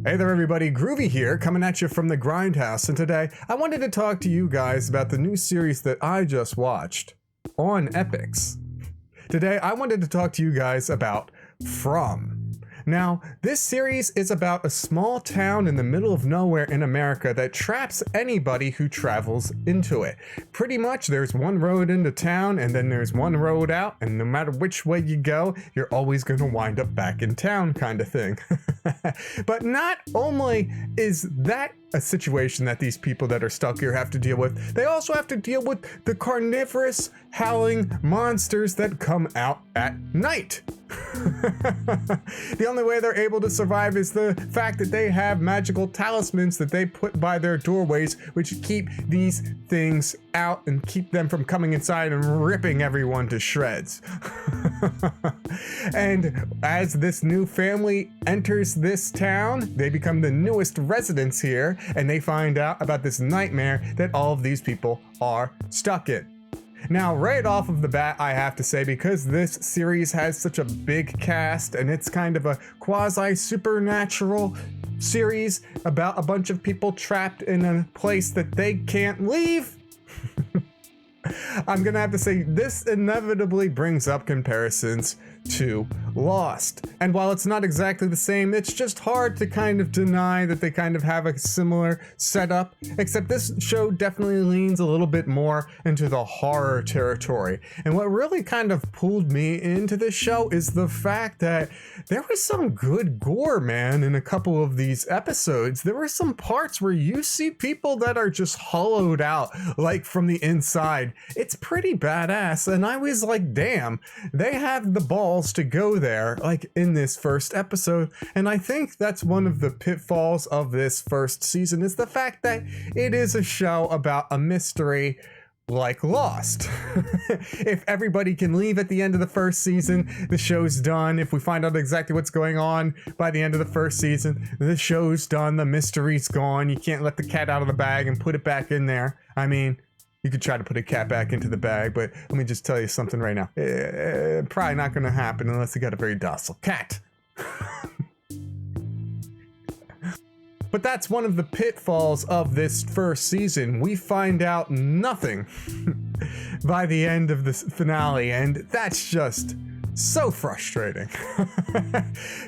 Hey there everybody, Groovy here, coming at you from the Grindhouse, and today I wanted to talk to you guys about the new series that I just watched on Epix. Today I wanted to talk to you guys about From. Now, this series is about a small town in the middle of nowhere in America that traps anybody who travels into it. Pretty much there's one road into town and then there's one road out, and no matter which way you go, you're always going to wind up back in town kind of thing. But not only is that a situation that these people that are stuck here have to deal with, they also have to deal with the carnivorous howling monsters that come out at night. The only way they're able to survive is the fact that they have magical talismans that they put by their doorways, which keep these things out and keep them from coming inside and ripping everyone to shreds. And as this new family enters this town, they become the newest residents here, and they find out about this nightmare that all of these people are stuck in. Now, right off of the bat, I have to say, because this series has such a big cast and it's kind of a quasi-supernatural series about a bunch of people trapped in a place that they can't leave, I'm gonna have to say this inevitably brings up comparisons to Lost. And while it's not exactly the same, it's just hard to kind of deny that they kind of have a similar setup, except this show definitely leans a little bit more into the horror territory. And what really kind of pulled me into this show is the fact that there was some good gore, man, in a couple of these episodes. There were some parts where you see people that are just hollowed out, like from the inside. It's pretty badass, and I was like, damn, they have the balls to go there, like in this first episode. And I think that's one of the pitfalls of this first season, is the fact that it is a show about a mystery like Lost. If everybody can leave at the end of the first season, the show's done. If we find out exactly what's going on by the end of the first season, the show's done, the mystery's gone. You can't let the cat out of the bag and put it back in there. I mean, you could try to put a cat back into the bag, but let me just tell you something right now. Probably not going to happen unless you got a very docile cat. But that's one of the pitfalls of this first season. We find out nothing by the end of the finale, and that's just so frustrating.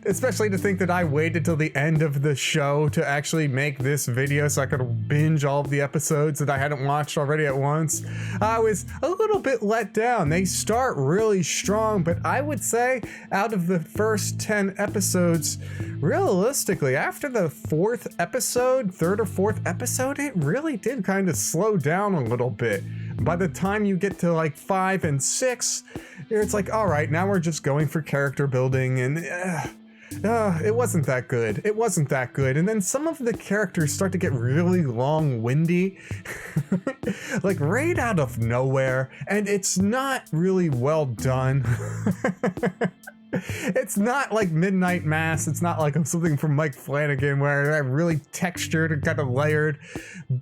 Especially to think that I waited till the end of the show to actually make this video so I could binge all of the episodes that I hadn't watched already at once. I was a little bit let down. They start really strong, but I would say out of the first 10 episodes, realistically, after the third or fourth episode, it really did kind of slow down a little bit. By the time you get to like 5 and 6, it's like, all right, now we're just going for character building, and it wasn't that good. It wasn't that good. And then some of the characters start to get really long-winded, like right out of nowhere, and it's not really well done. It's not like Midnight Mass. It's not like something from Mike Flanagan where I have really textured and kind of layered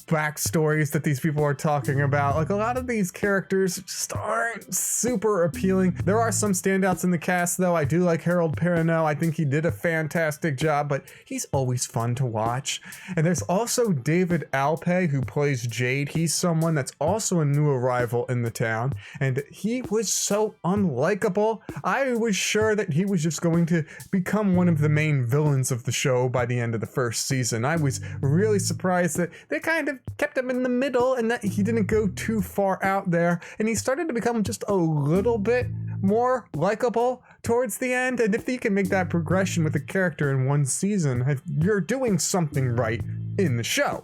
backstories that these people are talking about. Like, a lot of these characters just aren't super appealing. There are some standouts in the cast, though. I do like Harold Perrineau. I think he did a fantastic job, but he's always fun to watch. And there's also David Alpay, who plays Jade. He's someone that's also a new arrival in the town, and he was so unlikable. I was sure that he was just going to become one of the main villains of the show by the end of the first season. I was really surprised that they kind of kept him in the middle and that he didn't go too far out there, and he started to become just a little bit more likable towards the end. And if you can make that progression with a character in one season, you're doing something right in the show.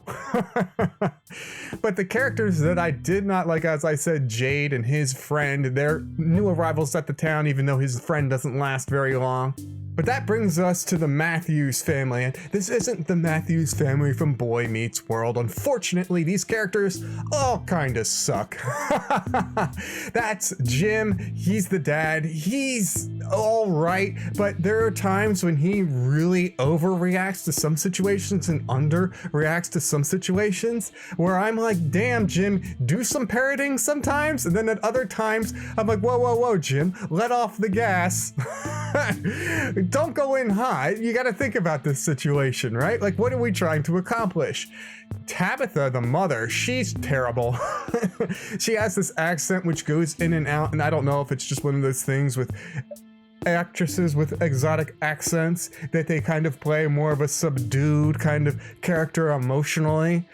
But the characters that I did not like, as I said, Jade and his friend, they're new arrivals at the town, even though his friend doesn't last very long. But that brings us to the Matthews family, and this isn't the Matthews family from Boy Meets World. Unfortunately, these characters all kind of suck. That's Jim. He's the dad. He's all right, but there are times when he really overreacts to some situations and underreacts to some situations where I'm like, damn, Jim, do some parroting sometimes. And then at other times, I'm like, whoa, whoa, whoa, Jim, let off the gas. Don't go in hot. You got to think about this situation, right? Like, what are we trying to accomplish? Tabitha, the mother, she's terrible. She has this accent which goes in and out, and I don't know if it's just one of those things with actresses with exotic accents that they kind of play more of a subdued kind of character emotionally.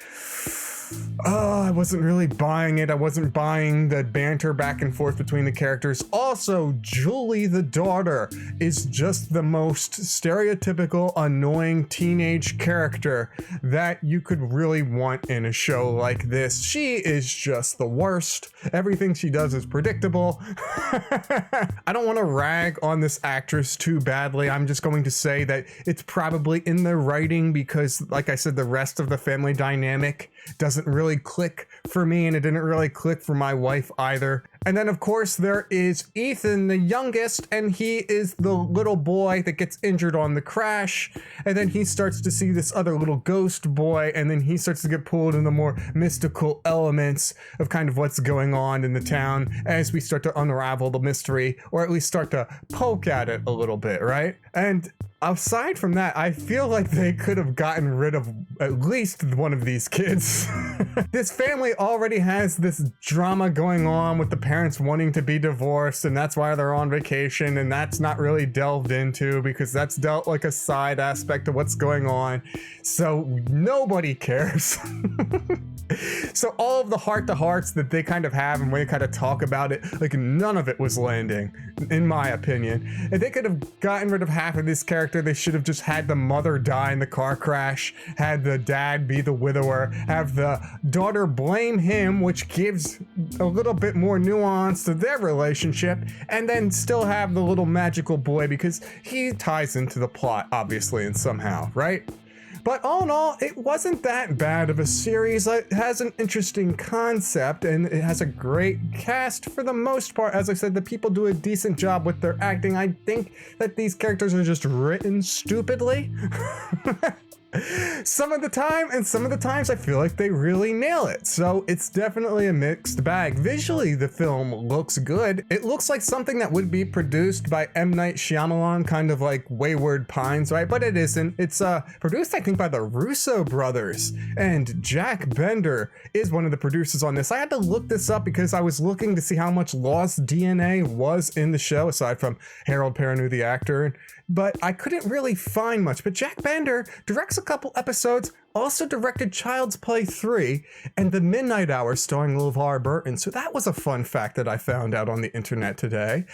Oh, I wasn't really buying it. I wasn't buying the banter back and forth between the characters. Also, Julie, the daughter, is just the most stereotypical, annoying teenage character that you could really want in a show like this. She is just the worst. Everything she does is predictable. I don't want to rag on this actress too badly. I'm just going to say that it's probably in the writing because, like I said, the rest of the family dynamic doesn't really click for me, and it didn't really click for my wife either. And then of course there is Ethan, the youngest, and he is the little boy that gets injured on the crash, and then he starts to see this other little ghost boy, and then he starts to get pulled into more mystical elements of kind of what's going on in the town as we start to unravel the mystery, or at least start to poke at it a little bit, right? And aside from that, I feel like they could have gotten rid of at least one of these kids. This family already has this drama going on with the parents wanting to be divorced, and that's why they're on vacation, and that's not really delved into because that's dealt like a side aspect of what's going on. So nobody cares. So all of the heart-to-hearts that they kind of have and when they kind of talk about it, like none of it was landing, in my opinion. If they could have gotten rid of half of this character, they should have just had the mother die in the car crash, had the dad be the widower, have the daughter blame him, which gives a little bit more nuance to their relationship, and then still have the little magical boy because he ties into the plot, obviously, and somehow, right? But all in all, it wasn't that bad of a series. It has an interesting concept and it has a great cast for the most part. As I said, the people do a decent job with their acting. I think that these characters are just written stupidly. Some of the time, and some of the times I feel like they really nail it. So it's definitely a mixed bag. Visually, the film looks good. It looks like something that would be produced by M. Night Shyamalan, kind of like Wayward Pines, right? But it isn't. It's produced, I think, by the Russo brothers. And Jack Bender is one of the producers on this. I had to look this up because I was looking to see how much lost DNA was in the show, aside from Harold Perrineau, the actor. But I couldn't really find much. But Jack Bender directs a couple episodes, also directed Child's Play 3 and The Midnight Hour starring LeVar Burton. So that was a fun fact that I found out on the internet today.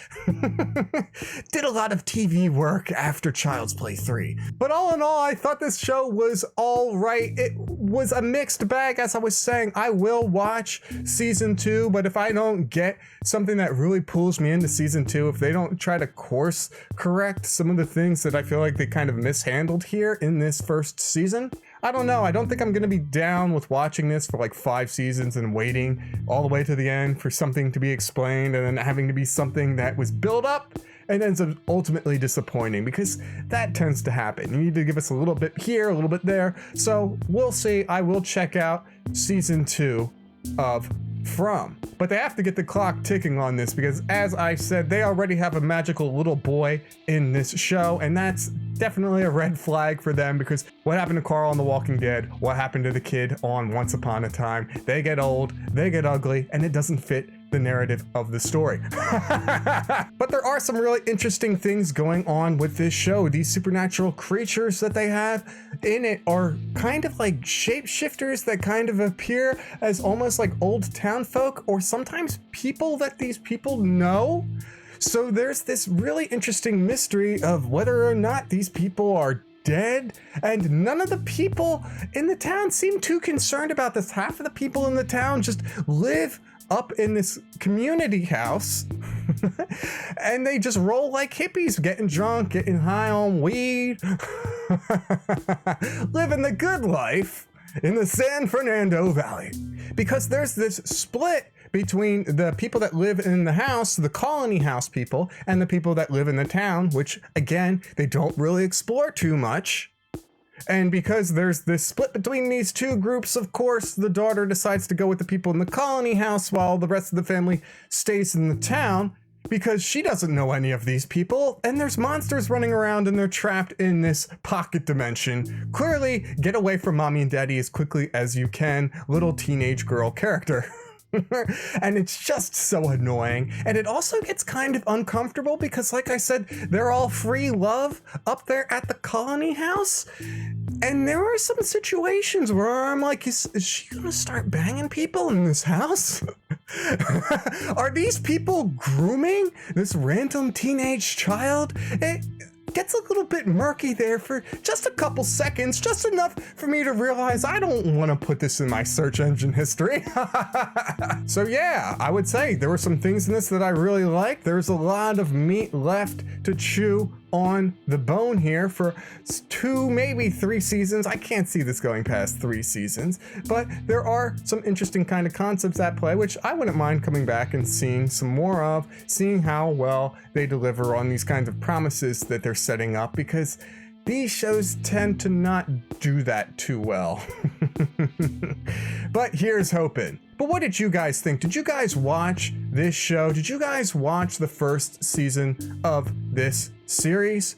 Did a lot of TV work after Child's Play 3. But all in all, I thought this show was all right. It was a mixed bag. As I was saying, I will watch season 2, but if I don't get something that really pulls me into season 2, if they don't try to course correct some of the things that I feel like they kind of mishandled here in this first season, I don't know. I don't think I'm going to be down with watching this for like 5 seasons and waiting all the way to the end for something to be explained and then having to be something that was built up and ends up ultimately disappointing, because that tends to happen. You need to give us a little bit here, a little bit there. So we'll see. I will check out season 2 of From. But they have to get the clock ticking on this because, as I said, they already have a magical little boy in this show, and that's definitely a red flag for them, because what happened to Carl on The Walking Dead, what happened to the kid on Once Upon a Time, they get old, they get ugly, and it doesn't fit the narrative of the story. But there are some really interesting things going on with this show. These supernatural creatures that they have in it are kind of like shapeshifters that kind of appear as almost like old town folk, or sometimes people that these people know. So there's this really interesting mystery of whether or not these people are dead, and none of the people in the town seem too concerned about this. Half of the people in the town just live up in this community house and they just roll like hippies, getting drunk, getting high on weed, living the good life in the San Fernando Valley. Because there's this split between the people that live in the house, the colony house people, and the people that live in the town, which again, they don't really explore too much. And because there's this split between these two groups, of course, the daughter decides to go with the people in the colony house while the rest of the family stays in the town, because she doesn't know any of these people, and there's monsters running around and they're trapped in this pocket dimension. Clearly, get away from mommy and daddy as quickly as you can, little teenage girl character. And it's just so annoying. And it also gets kind of uncomfortable because, like I said, they're all free love up there at the colony house. And there are some situations where I'm like, is she gonna start banging people in this house? Are these people grooming this random teenage child? It gets a little bit murky there for just a couple seconds, just enough for me to realize I don't want to put this in my search engine history. So yeah, I would say there were some things in this that I really liked. There's a lot of meat left to chew on the bone here for 2, maybe 3 seasons. I can't see this going past 3 seasons, but there are some interesting kind of concepts at play, which I wouldn't mind coming back and seeing some more of, seeing how well they deliver on these kinds of promises that they're setting up, because these shows tend to not do that too well. But here's hoping. But what did you guys think? Did you guys watch this show? Did you guys watch the first season of this series?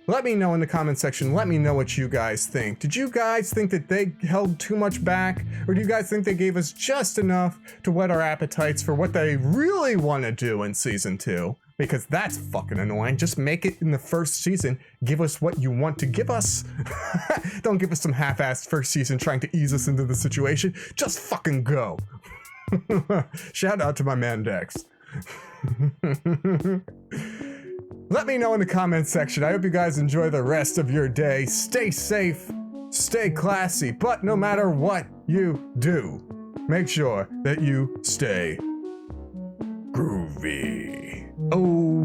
Let me know in the comment section. Let me know what you guys think. Did you guys think that they held too much back? Or do you guys think they gave us just enough to whet our appetites for what they really want to do in season 2? Because that's fucking annoying. Just make it in the first season. Give us what you want to give us. Don't give us some half-assed first season trying to ease us into the situation. Just fucking go. Shout out to my man Dex. Let me know in the comments section. I hope you guys enjoy the rest of your day. Stay safe, stay classy, but no matter what you do, make sure that you stay groovy. Oh.